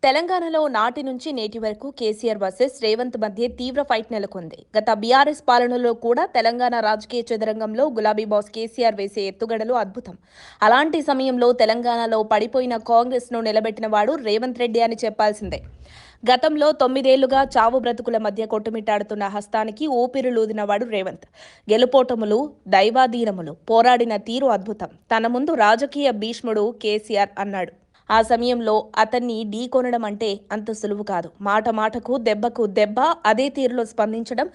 తెలంగాణలో నాటి నుంచి నేటి వరకు కేసీఆర్ వర్సెస్ రేవంత్ మధ్య తీవ్ర ఫైట్ నెలకొంది. గత బీఆర్ఎస్ పాలనలో కూడా తెలంగాణ రాజకీయ చదరంగంలో గులాబీ బాస్ కేసీఆర్ వేసే ఎత్తుగడలు అద్భుతం. అలాంటి సమయంలో తెలంగాణలో పడిపోయిన కాంగ్రెస్ ను నిలబెట్టిన వాడు రేవంత్ రెడ్డి అని చెప్పాల్సిందే. గతంలో 9 ఏళ్లుగా చావు బ్రతుకుల మధ్య కొట్టుమిట్టాడుతున్న హస్తానికి ఊపిరులూదినవాడు రేవంత్. గెలుపోటములు, దైవాధీనములు, పోరాడిన తీరు అద్భుతం. తన ముందు రాజకీయ భీష్ముడు కేసీఆర్ అన్నాడు. ఆ సమయంలో అతన్ని ఢీకొనడం అంటే అంత సులువు కాదు. మాట మాటకు దెబ్బకు దెబ్బ అదే తీరులో స్పందించడం,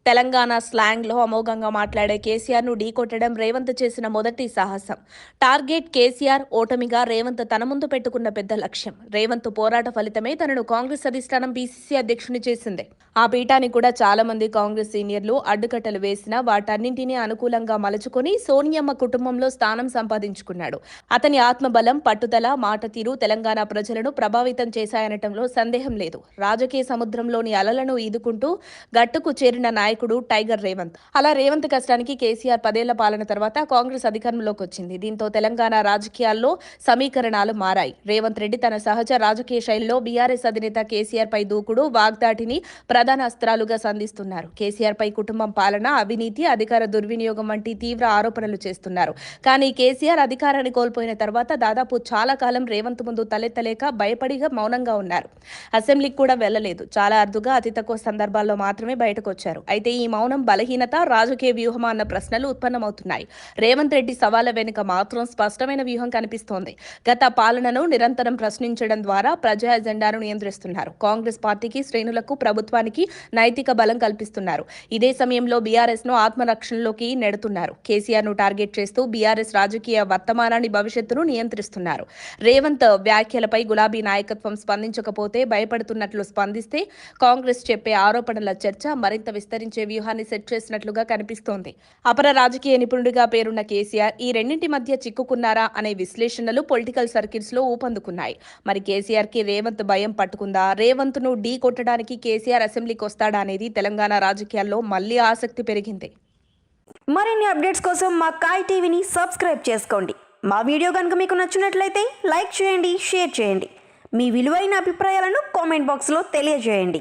తెలంగాణ స్లాంగ్లో అమోఘంగా మాట్లాడే కేసీఆర్ను ఢీకొట్టడం రేవంత్ చేసిన మొదటి సాహసం. టార్గెట్ కేసీఆర్, ఓటమిగా రేవంత్ తన ముందు పెట్టుకున్న పెద్ద లక్ష్యం. రేవంత్ పోరాట ఫలితమే తనను కాంగ్రెస్ అధిష్టానం పీసీసీ అధ్యక్షుని చేసింది. ఆ పీఠానికి కూడా చాలా మంది కాంగ్రెస్ సీనియర్లు అడ్డుకట్టలు వేసినా వాటన్నింటినీ అనుకూలంగా మలుచుకొని సోనియమ్మ కుటుంబంలో స్థానం సంపాదించుకున్నాడు. అతని ఆత్మబలం, పట్టుదల, మాట తీరు తెలంగాణ ప్రజలను ప్రభావితం చేశాయనటంలో సందేహం లేదు. రాజకీయ సముద్రంలోని అలలను ఈదుకుంటూ గట్టుకు చేరిన నాయకుడు టైగర్ రేవంత్. అలా రేవంత్ కష్టానికి కేసీఆర్ 10 ఏళ్ల పాలన తర్వాత కాంగ్రెస్ అధికారంలోకి వచ్చింది. దీంతో తెలంగాణ రాజకీయాల్లో సమీకరణాలు మారాయి. రేవంత్ రెడ్డి తన సహజ రాజకీయ శైలిలో బీఆర్ఎస్ అధినేత కేసీఆర్ పై దూకుడు, వాగ్దాటిని ప్రధాన అస్త్రాలుగా సంధిస్తున్నారు. కేసీఆర్ పై కుటుంబం పాలన, అవినీతి, అధికార దుర్వినియోగం వంటి తీవ్ర ఆరోపణలు చేస్తున్నారు. కానీ కేసీఆర్ అధికారాన్ని కోల్పోయిన తర్వాత దాదాపు చాలా కాలం రేవంత్ ముందు తలెత్తలేక భయపడిగా మౌనంగా ఉన్నారు. అసెంబ్లీకి కూడా వెళ్లలేదు. చాలా అరుదుగా అతి తక్కువ సందర్భాల్లో మాత్రమే బయటకు వచ్చారు. అయితే ఈ మౌనం బలహీనత, రాజకీయ వ్యూహమా అన్న ప్రశ్నలు ఉత్పన్నమవుతున్నాయి. రేవంత్ రెడ్డి సవాళ్ల వెనుక మాత్రం స్పష్టమైన వ్యూహం కనిపిస్తోంది. గత పాలనను నిరంతరం ప్రశ్నించడం ద్వారా ప్రజా ఎజెండాను నియంత్రిస్తున్నారు. కాంగ్రెస్ పార్టీకి, శ్రేణులకు, ప్రభుత్వానికి నైతిక బలం కల్పిస్తున్నారు. ఇదే సమయంలో బీఆర్ఎస్ ను ఆత్మరక్షణలోకి నెడుతున్నారు. కేసీఆర్ ను టార్గెట్ చేస్తూ బీఆర్ఎస్ రాజకీయ వర్తమానాన్ని, భవిష్యత్తును నియంత్రిస్తున్నారు. రేవంత్ వ్యాఖ్యలపై గులాబీ నాయకత్వం స్పందించకపోతే భయపడుతున్నట్లు స్పందిస్తే కాంగ్రెస్ చెప్పే ఆరోపణల చర్చ మరింత విస్తరించే వ్యూహాన్ని సెట్ చేసినట్లుగా కనిపిస్తోంది. అపర రాజకీయ నిపుణుడిగా పేరున్న కేసీఆర్ ఈ రెండింటి మధ్య చిక్కుకున్నారా అనే విశ్లేషణలు పొలిటికల్ సర్కిల్స్ లో ఊపందుకున్నాయి. మరి కేసీఆర్ కి రేవంత్ భయం పట్టుకుందా? రేవంత్ ను ఢీ కొట్టడానికి కేసీఆర్ అసెంబ్లీకి వస్తాడా అనేది తెలంగాణ రాజకీయాల్లో మళ్లీ ఆసక్తి పెరిగింది. మరిన్ని అప్డేట్స్ కోసం మా కాయ్ టీవీని సబ్స్క్రైబ్ చేసుకోండి. మా వీడియో కనుక మీకు నచ్చినట్లయితే లైక్ చేయండి, షేర్ చేయండి. మీ విలువైన అభిప్రాయాలను కామెంట్ బాక్స్లో తెలియజేయండి.